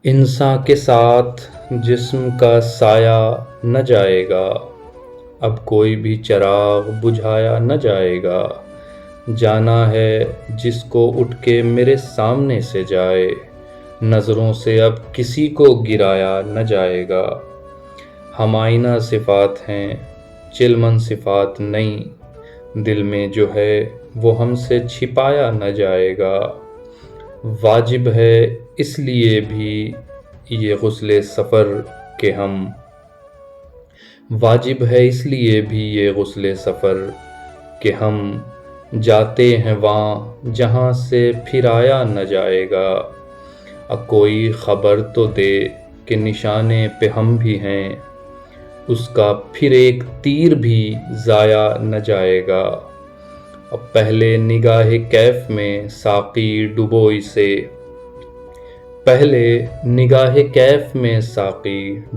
انساں کے ساتھ جسم کا سایہ نہ جائے گا، اب کوئی بھی چراغ بجھایا نہ جائے گا، جانا ہے جس کو اٹھ کے میرے سامنے سے جائے، نظروں سے اب کسی کو گرایا نہ جائے گا۔ ہم آئینہ صفات ہیں، چلمن صفات نہیں، دل میں جو ہے وہ ہم سے چھپایا نہ جائے گا۔ واجب ہے اس لیے بھی یہ غسل سفر کہ ہم جاتے ہیں وہاں جہاں سے پھر آیا نہ جائے گا۔ اب کوئی خبر تو دے کہ نشانے پہ ہم بھی ہیں، اس کا پھر ایک تیر بھی ضائع نہ جائے گا۔ اب پہلے نگاہ کیف میں ساقی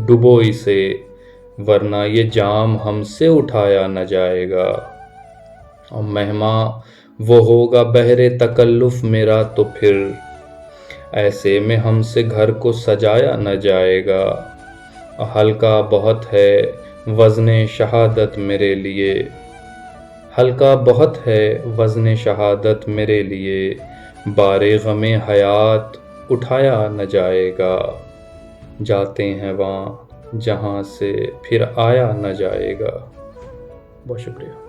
ڈبو اسے، ورنہ یہ جام ہم سے اٹھایا نہ جائے گا۔ اور مہماں وہ ہوگا بحر تکلف میرا تو پھر ایسے میں ہم سے گھر کو سجایا نہ جائے گا۔ ہلکا بہت ہے وزن شہادت میرے لیے، بار غم حیات اٹھایا نہ جائے گا۔ جاتے ہیں وہاں جہاں سے پھر آیا نہ جائے گا۔ بہت شکریہ۔